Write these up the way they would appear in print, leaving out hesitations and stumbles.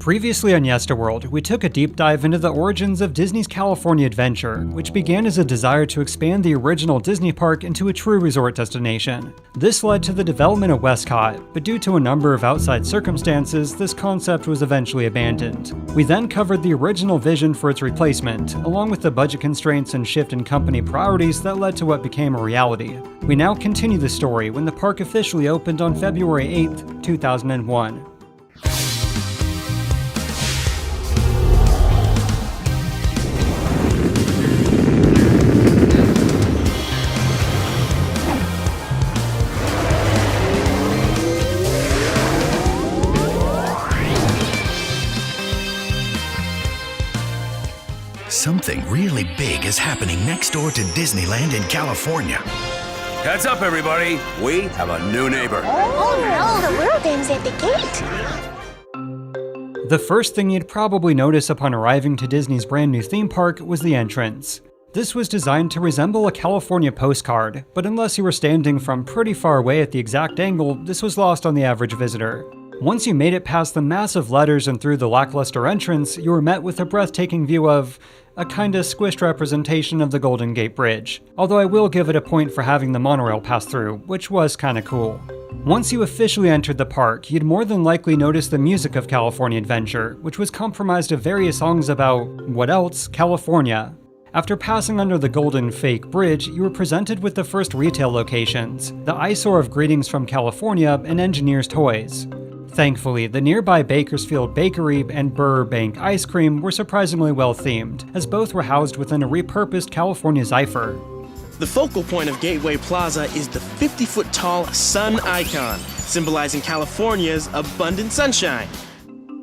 Previously on Yesterworld, we took a deep dive into the origins of Disney's California Adventure, which began as a desire to expand the original Disney park into a true resort destination. This led to the development of Westcott, but due to a number of outside circumstances, this concept was eventually abandoned. We then covered the original vision for its replacement, along with the budget constraints and shift in company priorities that led to what became a reality. We now continue the story when the park officially opened on February 8, 2001. Something really big is happening next door to Disneyland in California. Heads up, everybody. We have a new neighbor. Oh no, the World Game's at the gate. The first thing you'd probably notice upon arriving to Disney's brand new theme park was the entrance. This was designed to resemble a California postcard, but unless you were standing from pretty far away at the exact angle, this was lost on the average visitor. Once you made it past the massive letters and through the lackluster entrance, you were met with a breathtaking view of a kinda squished representation of the Golden Gate Bridge, although I will give it a point for having the monorail pass through, which was kinda cool. Once you officially entered the park, you'd more than likely notice the music of California Adventure, which was comprised of various songs about, what else, California. After passing under the Golden Fake Bridge, you were presented with the first retail locations, the eyesore of Greetings from California and Engineer's Toys. Thankfully, the nearby Bakersfield Bakery and Burbank Ice Cream were surprisingly well themed, as both were housed within a repurposed California Zephyr. The focal point of Gateway Plaza is the 50-foot tall sun icon, symbolizing California's abundant sunshine.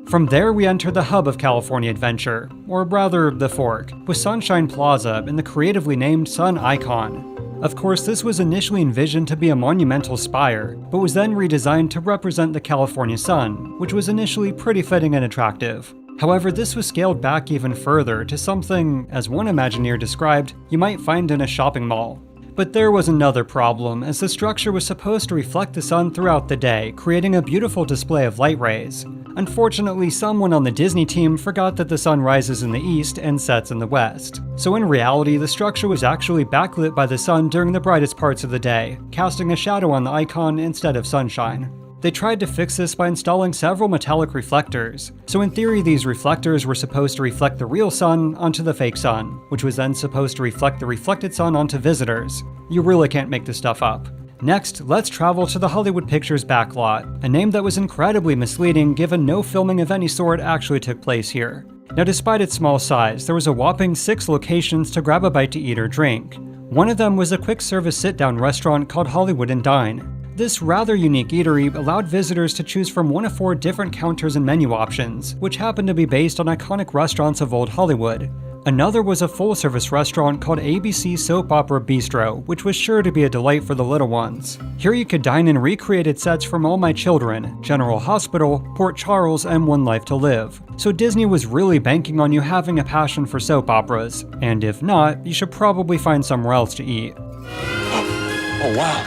From there, we enter the hub of California Adventure, or rather, the Fork, with Sunshine Plaza and the creatively named Sun Icon. Of course, this was initially envisioned to be a monumental spire, but was then redesigned to represent the California sun, which was initially pretty fitting and attractive. However, this was scaled back even further to something, as one Imagineer described, you might find in a shopping mall. But there was another problem, as the structure was supposed to reflect the sun throughout the day, creating a beautiful display of light rays. Unfortunately, someone on the Disney team forgot that the sun rises in the east and sets in the west. So in reality, the structure was actually backlit by the sun during the brightest parts of the day, casting a shadow on the icon instead of sunshine. They tried to fix this by installing several metallic reflectors. So in theory, these reflectors were supposed to reflect the real sun onto the fake sun, which was then supposed to reflect the reflected sun onto visitors. You really can't make this stuff up. Next, let's travel to the Hollywood Pictures backlot, a name that was incredibly misleading given no filming of any sort actually took place here. Now, despite its small size, there was a whopping 6 locations to grab a bite to eat or drink. One of them was a quick-service sit-down restaurant called Hollywood and Dine. This rather unique eatery allowed visitors to choose from one of 4 different counters and menu options, which happened to be based on iconic restaurants of old Hollywood. Another was a full-service restaurant called ABC Soap Opera Bistro, which was sure to be a delight for the little ones. Here you could dine in recreated sets from All My Children, General Hospital, Port Charles, and One Life to Live. So Disney was really banking on you having a passion for soap operas, and if not, you should probably find somewhere else to eat. Oh wow,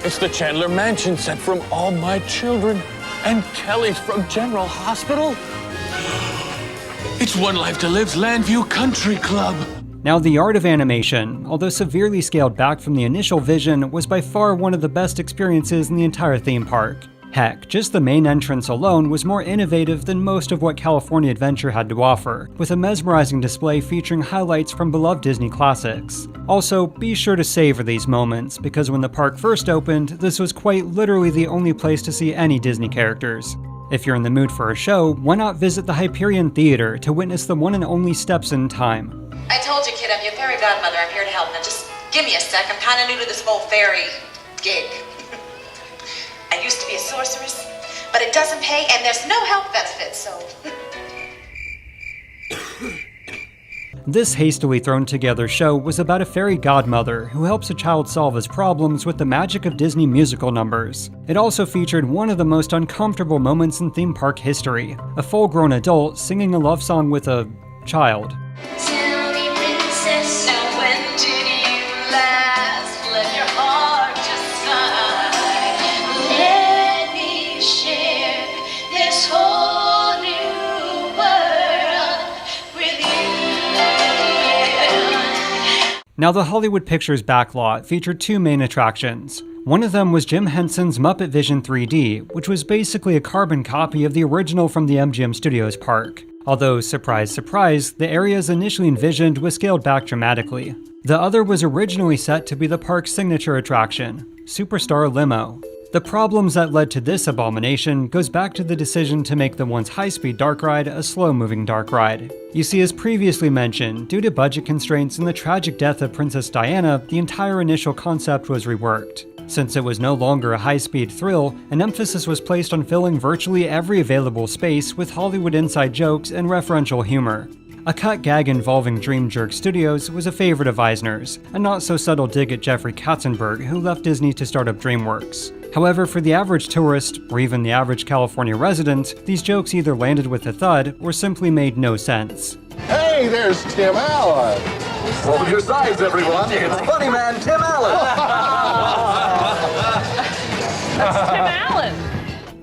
it's the Chandler Mansion set from All My Children, and Kelly's from General Hospital. It's One Life to Live's Landview Country Club. Now, the art of animation, although severely scaled back from the initial vision, was by far one of the best experiences in the entire theme park. Heck, just the main entrance alone was more innovative than most of what California Adventure had to offer, with a mesmerizing display featuring highlights from beloved Disney classics. Also, be sure to savor these moments, because when the park first opened, this was quite literally the only place to see any Disney characters. If you're in the mood for a show, why not visit the Hyperion Theater to witness the one and only Steps in Time? I told you, kid, I'm your fairy godmother. I'm here to help. Now just give me a sec. I'm kind of new to this whole fairy gig. I used to be a sorceress, but it doesn't pay, and there's no health benefits, so... This hastily thrown together show was about a fairy godmother who helps a child solve his problems with the magic of Disney musical numbers. It also featured one of the most uncomfortable moments in theme park history, a full-grown adult singing a love song with a child. Tell me, princess, now when did you last let your heart decide? Let me share this whole new Now, the Hollywood Pictures backlot featured two main attractions. One of them was Jim Henson's Muppet Vision 3D, which was basically a carbon copy of the original from the MGM Studios park. Although, surprise, surprise, the areas initially envisioned was scaled back dramatically. The other was originally set to be the park's signature attraction, Superstar Limo. The problems that led to this abomination goes back to the decision to make the once high-speed dark ride a slow-moving dark ride. You see, as previously mentioned, due to budget constraints and the tragic death of Princess Diana, the entire initial concept was reworked. Since it was no longer a high-speed thrill, an emphasis was placed on filling virtually every available space with Hollywood inside jokes and referential humor. A cut gag involving Dream Jerk Studios was a favorite of Eisner's, a not-so-subtle dig at Jeffrey Katzenberg, who left Disney to start up DreamWorks. However, for the average tourist, or even the average California resident, these jokes either landed with a thud or simply made no sense. Hey, there's Tim Allen! Hold your sides, everyone! It's Funny Man Tim Allen! That's Tim Allen!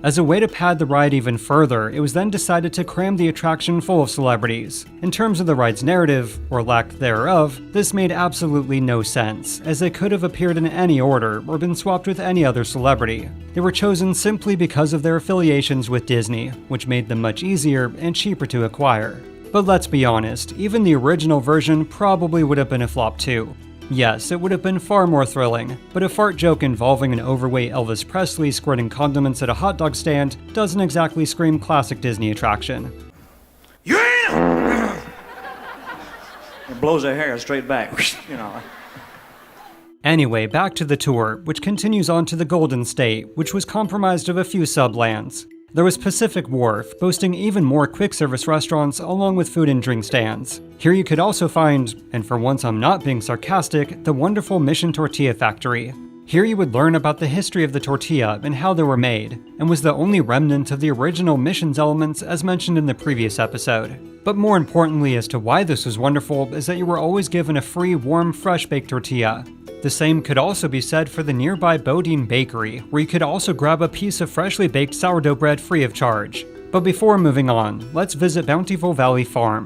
As a way to pad the ride even further, it was then decided to cram the attraction full of celebrities. In terms of the ride's narrative, or lack thereof, this made absolutely no sense, as they could have appeared in any order or been swapped with any other celebrity. They were chosen simply because of their affiliations with Disney, which made them much easier and cheaper to acquire. But let's be honest, even the original version probably would have been a flop too. Yes, it would have been far more thrilling, but a fart joke involving an overweight Elvis Presley squirting condiments at a hot dog stand doesn't exactly scream classic Disney attraction. Yeah! It blows their hair straight back, you know. Anyway, back to the tour, which continues on to the Golden State, which was comprised of a few sublands. There was Pacific Wharf, boasting even more quick-service restaurants along with food and drink stands. Here you could also find, and for once I'm not being sarcastic, the wonderful Mission Tortilla Factory. Here you would learn about the history of the tortilla and how they were made, and was the only remnant of the original Mission's elements as mentioned in the previous episode. But more importantly as to why this was wonderful is that you were always given a free, warm, fresh-baked tortilla. The same could also be said for the nearby Bodine Bakery, where you could also grab a piece of freshly baked sourdough bread free of charge. But before moving on, let's visit Bountiful Valley Farm.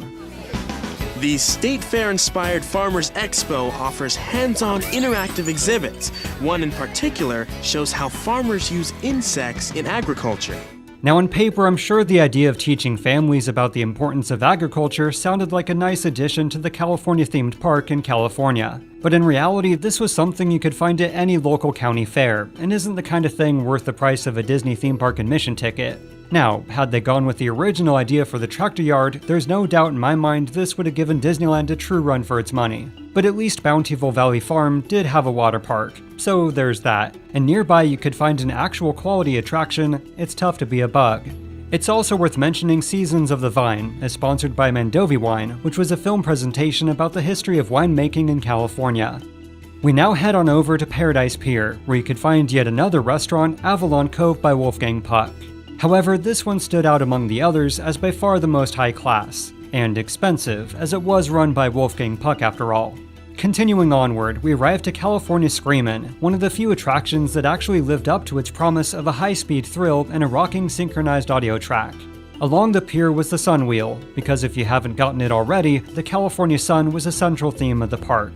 The State Fair-inspired Farmers Expo offers hands-on interactive exhibits. One in particular shows how farmers use insects in agriculture. Now on paper, I'm sure the idea of teaching families about the importance of agriculture sounded like a nice addition to the California-themed park in California. But in reality, this was something you could find at any local county fair, and isn't the kind of thing worth the price of a Disney theme park admission ticket. Now, had they gone with the original idea for the tractor yard, there's no doubt in my mind this would have given Disneyland a true run for its money. But at least Bountiful Valley Farm did have a water park, so there's that. And nearby you could find an actual quality attraction, It's Tough to Be a Bug. It's also worth mentioning Seasons of the Vine, as sponsored by Mandovi Wine, which was a film presentation about the history of winemaking in California. We now head on over to Paradise Pier, where you could find yet another restaurant, Avalon Cove by Wolfgang Puck. However, this one stood out among the others as by far the most high class, and expensive, as it was run by Wolfgang Puck after all. Continuing onward, we arrive to California Screamin', one of the few attractions that actually lived up to its promise of a high-speed thrill and a rocking synchronized audio track. Along the pier was the Sun Wheel, because if you haven't gotten it already, the California sun was a central theme of the park.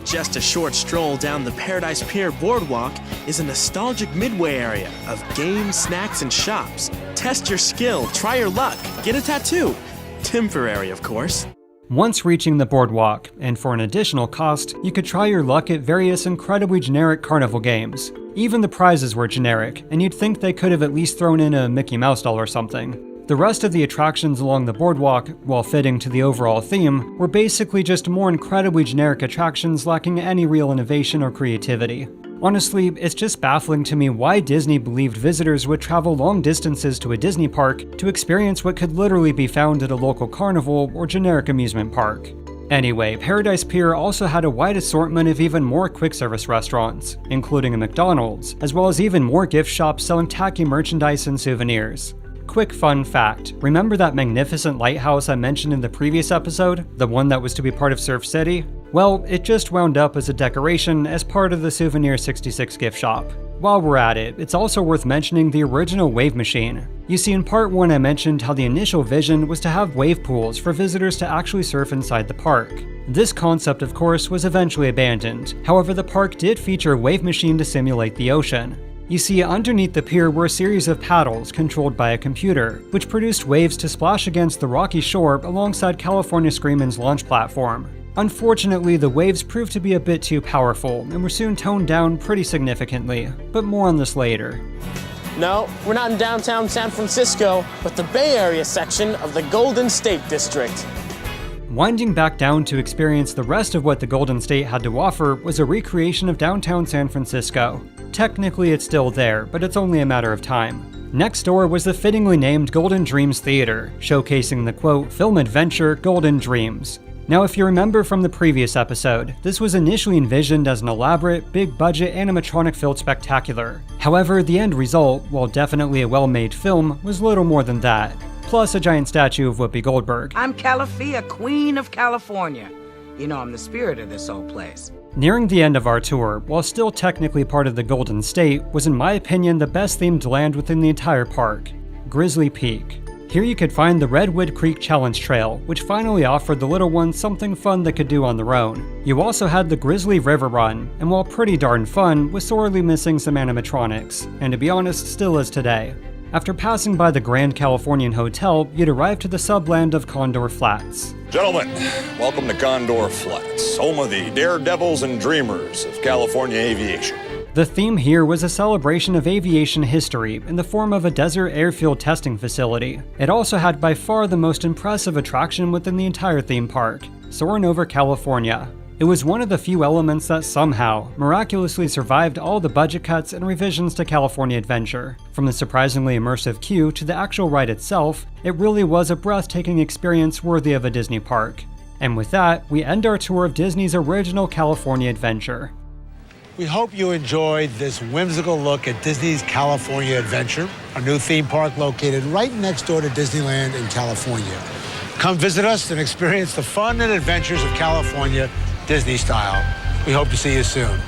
Just a short stroll down the Paradise Pier boardwalk is a nostalgic midway area of games, snacks, and shops. Test your skill, try your luck, get a tattoo. Temporary, of course. Once reaching the boardwalk, and for an additional cost, you could try your luck at various incredibly generic carnival games. Even the prizes were generic, and you'd think they could have at least thrown in a Mickey Mouse doll or something. The rest of the attractions along the boardwalk, while fitting to the overall theme, were basically just more incredibly generic attractions lacking any real innovation or creativity. Honestly, it's just baffling to me why Disney believed visitors would travel long distances to a Disney park to experience what could literally be found at a local carnival or generic amusement park. Anyway, Paradise Pier also had a wide assortment of even more quick-service restaurants, including a McDonald's, as well as even more gift shops selling tacky merchandise and souvenirs. Quick fun fact, remember that magnificent lighthouse I mentioned in the previous episode? The one that was to be part of Surf City? Well, it just wound up as a decoration as part of the Souvenir 66 gift shop. while we're at it, it's also worth mentioning the original wave machine. You see, in part 1 I mentioned how the initial vision was to have wave pools for visitors to actually surf inside the park. This concept, of course, was eventually abandoned. However, the park did feature a wave machine to simulate the ocean. You see, underneath the pier were a series of paddles controlled by a computer, which produced waves to splash against the rocky shore alongside California Screamin's launch platform. Unfortunately, the waves proved to be a bit too powerful and were soon toned down pretty significantly, but more on this later. No, we're not in downtown San Francisco, but the Bay Area section of the Golden State District. Winding back down to experience the rest of what the Golden State had to offer was a recreation of downtown San Francisco. Technically it's still there, but it's only a matter of time. Next door was the fittingly named Golden Dreams Theater, showcasing the quote, film adventure Golden Dreams. Now if you remember from the previous episode, this was initially envisioned as an elaborate, big-budget animatronic-filled spectacular. However, the end result, while definitely a well-made film, was little more than that. Plus a giant statue of Whoopi Goldberg. I'm Calafia, Queen of California. You know I'm the spirit of this old place. Nearing the end of our tour, while still technically part of the Golden State, was in my opinion the best themed land within the entire park, Grizzly Peak. Here you could find the Redwood Creek Challenge Trail, which finally offered the little ones something fun they could do on their own. You also had the Grizzly River Run, and while pretty darn fun, was sorely missing some animatronics, and to be honest, still is today. After passing by the Grand Californian Hotel, you'd arrive to the subland of Condor Flats. Gentlemen, welcome to Condor Flats, home of the daredevils and dreamers of California aviation. The theme here was a celebration of aviation history in the form of a desert airfield testing facility. It also had by far the most impressive attraction within the entire theme park, soaring over California. It was one of the few elements that somehow, miraculously survived all the budget cuts and revisions to California Adventure. From the surprisingly immersive queue to the actual ride itself, it really was a breathtaking experience worthy of a Disney park. And with that, we end our tour of Disney's original California Adventure. We hope you enjoyed this whimsical look at Disney's California Adventure, a new theme park located right next door to Disneyland in California. Come visit us and experience the fun and adventures of California Disney style. We hope to see you soon.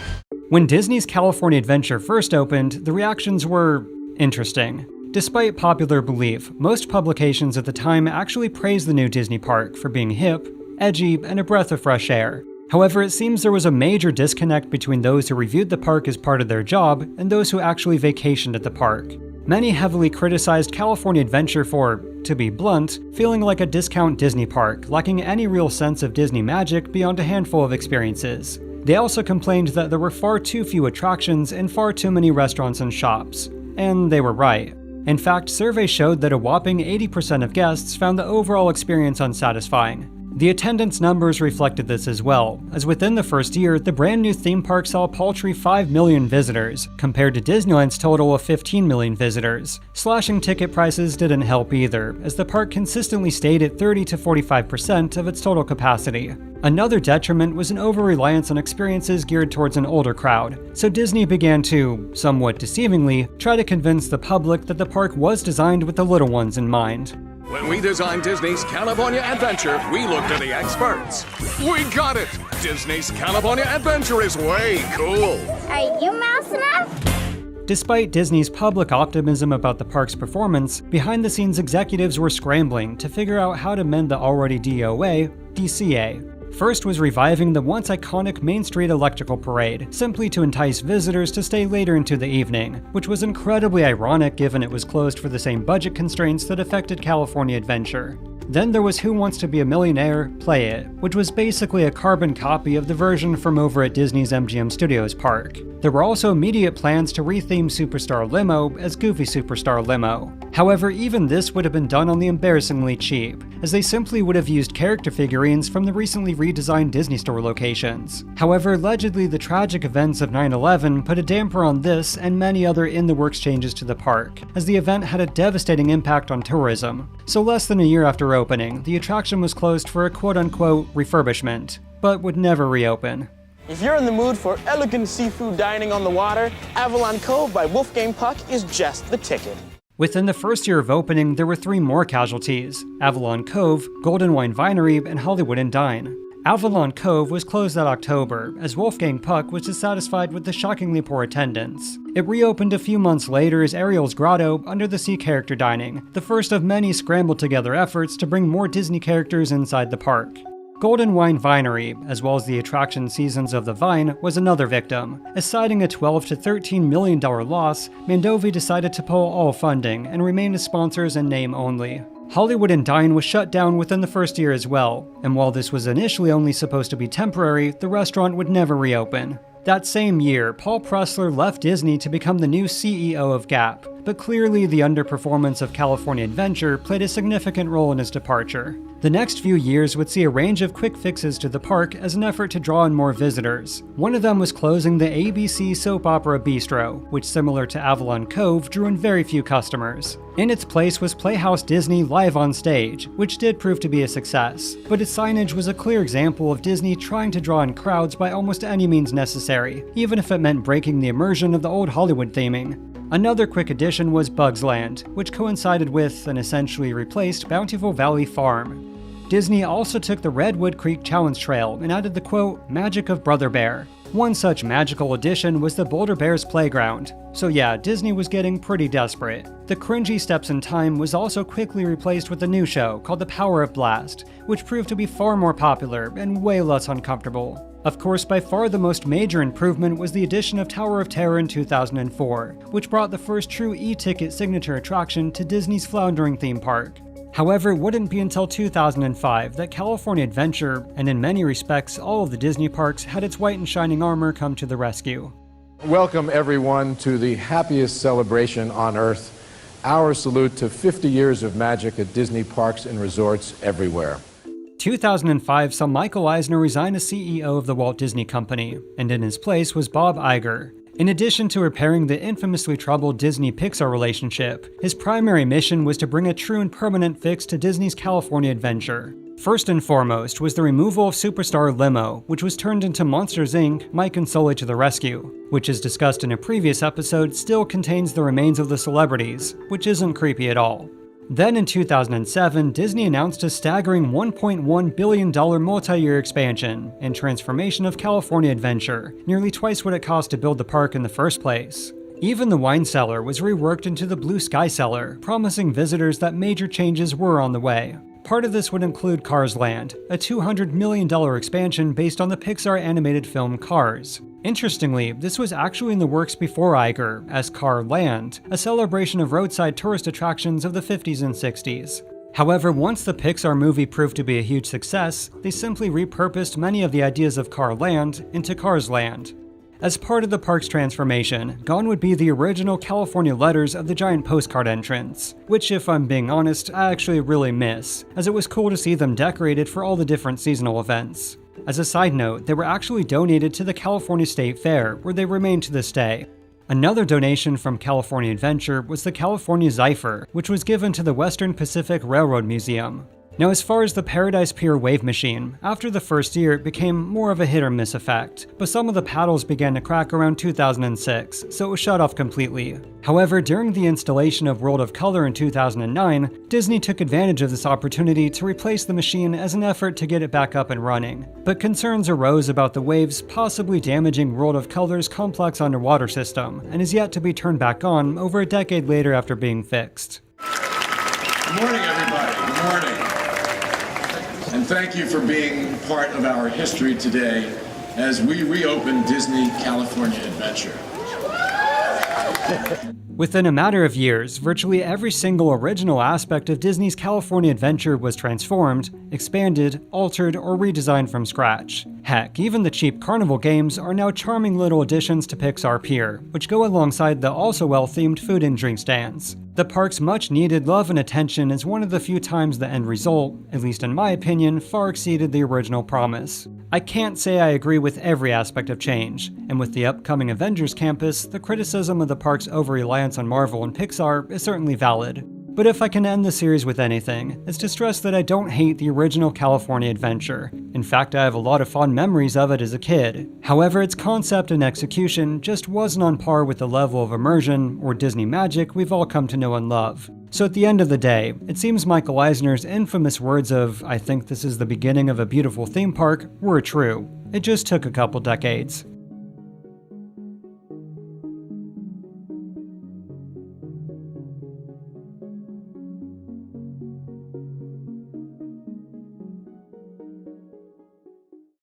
When Disney's California Adventure first opened, the reactions were interesting. Despite popular belief, most publications at the time actually praised the new Disney park for being hip, edgy, and a breath of fresh air. However, it seems there was a major disconnect between those who reviewed the park as part of their job and those who actually vacationed at the park. Many heavily criticized California Adventure for, to be blunt, feeling like a discount Disney park, lacking any real sense of Disney magic beyond a handful of experiences. They also complained that there were far too few attractions and far too many restaurants and shops. And they were right. In fact, surveys showed that a whopping 80% of guests found the overall experience unsatisfying. The attendance numbers reflected this as well, as within the first year, the brand new theme park saw a paltry 5 million visitors, compared to Disneyland's total of 15 million visitors. Slashing ticket prices didn't help either, as the park consistently stayed at 30 to 45% of its total capacity. Another detriment was an over-reliance on experiences geared towards an older crowd, so Disney began to, somewhat deceivingly, try to convince the public that the park was designed with the little ones in mind. When we designed Disney's California Adventure, we looked to the experts. We got it! Disney's California Adventure is way cool! Are you mouse enough? Despite Disney's public optimism about the park's performance, behind-the-scenes executives were scrambling to figure out how to mend the already DCA. First was reviving the once iconic Main Street Electrical Parade, simply to entice visitors to stay later into the evening, which was incredibly ironic given it was closed for the same budget constraints that affected California Adventure. Then there was Who Wants to Be a Millionaire? Play It, which was basically a carbon copy of the version from over at Disney's MGM Studios park. There were also immediate plans to retheme Superstar Limo as Goofy Superstar Limo. However, even this would have been done on the embarrassingly cheap, as they simply would have used character figurines from the recently redesigned Disney Store locations. However, allegedly the tragic events of 9/11 put a damper on this and many other in-the-works changes to the park, as the event had a devastating impact on tourism. So less than a year after opening, the attraction was closed for a quote-unquote refurbishment, but would never reopen. If you're in the mood for elegant seafood dining on the water, Avalon Cove by Wolfgang Puck is just the ticket. Within the first year of opening, there were 3 more casualties: Avalon Cove, Golden Wine Vinery, and Hollywood and Dine. Avalon Cove was closed that October, as Wolfgang Puck was dissatisfied with the shockingly poor attendance. It reopened a few months later as Ariel's Grotto under the sea character dining, the first of many scrambled-together efforts to bring more Disney characters inside the park. Golden Wine Vinery, as well as the attraction Seasons of the Vine, was another victim. As citing a $12 to $13 million loss, Mandovi decided to pull all funding and remain as sponsors in name only. Hollywood and Dine was shut down within the first year as well, and while this was initially only supposed to be temporary, the restaurant would never reopen. That same year, Paul Pressler left Disney to become the new CEO of Gap, but clearly the underperformance of California Adventure played a significant role in his departure. The next few years would see a range of quick fixes to the park as an effort to draw in more visitors. One of them was closing the ABC soap opera Bistro, which, similar to Avalon Cove, drew in very few customers. In its place was Playhouse Disney Live on Stage, which did prove to be a success, but its signage was a clear example of Disney trying to draw in crowds by almost any means necessary, even if it meant breaking the immersion of the old Hollywood theming. Another quick addition was Bugs Land, which coincided with and essentially replaced Bountiful Valley Farm. Disney also took the Redwood Creek Challenge Trail and added the quote, magic of Brother Bear. One such magical addition was the Boulder Bears Playground. So yeah, Disney was getting pretty desperate. The cringy Steps in Time was also quickly replaced with a new show called The Power of Blast, which proved to be far more popular and way less uncomfortable. Of course, by far the most major improvement was the addition of Tower of Terror in 2004, which brought the first true e-ticket signature attraction to Disney's floundering theme park. However, it wouldn't be until 2005 that California Adventure, and in many respects all of the Disney parks, had its white and shining armor come to the rescue. Welcome everyone to the happiest celebration on earth. Our salute to 50 years of magic at Disney parks and resorts everywhere. 2005 saw Michael Eisner resign as CEO of the Walt Disney Company, and in his place was Bob Iger. In addition to repairing the infamously troubled Disney-Pixar relationship, his primary mission was to bring a true and permanent fix to Disney's California Adventure. First and foremost was the removal of Superstar Limo, which was turned into Monsters Inc. Mike and Sully to the Rescue, which, as discussed in a previous episode, still contains the remains of the celebrities, which isn't creepy at all. Then in 2007, Disney announced a staggering $1.1 billion multi-year expansion and transformation of California Adventure, nearly twice what it cost to build the park in the first place. Even the wine cellar was reworked into the Blue Sky Cellar, promising visitors that major changes were on the way. Part of this would include Cars Land, a $200 million expansion based on the Pixar animated film Cars. Interestingly, this was actually in the works before Iger, as Car Land, a celebration of roadside tourist attractions of the 50s and 60s. However, once the Pixar movie proved to be a huge success, they simply repurposed many of the ideas of Car Land into Cars Land. As part of the park's transformation, gone would be the original California letters of the giant postcard entrance, which, if I'm being honest, I actually really miss, as it was cool to see them decorated for all the different seasonal events. As a side note, they were actually donated to the California State Fair, where they remain to this day. Another donation from California Adventure was the California Zephyr, which was given to the Western Pacific Railroad Museum. Now, as far as the Paradise Pier wave machine, after the first year it became more of a hit or miss effect, but some of the paddles began to crack around 2006, so it was shut off completely. However, during the installation of World of Color in 2009, Disney took advantage of this opportunity to replace the machine as an effort to get it back up and running. But concerns arose about the waves possibly damaging World of Color's complex underwater system, and is yet to be turned back on over a decade later after being fixed. Good morning, everybody. Good morning. And thank you for being part of our history today as we reopen Disney California Adventure. Within a matter of years, virtually every single original aspect of Disney's California Adventure was transformed, expanded, altered, or redesigned from scratch. Heck, even the cheap carnival games are now charming little additions to Pixar Pier, which go alongside the also well-themed food and drink stands. The park's much-needed love and attention is one of the few times the end result, at least in my opinion, far exceeded the original promise. I can't say I agree with every aspect of change, and with the upcoming Avengers campus, the criticism of the park's over-reliance on Marvel and Pixar is certainly valid. But if I can end the series with anything, it's to stress that I don't hate the original California Adventure. In fact, I have a lot of fond memories of it as a kid. However, its concept and execution just wasn't on par with the level of immersion or Disney magic we've all come to know and love. So at the end of the day, it seems Michael Eisner's infamous words of, "I think this is the beginning of a beautiful theme park," were true. It just took a couple decades.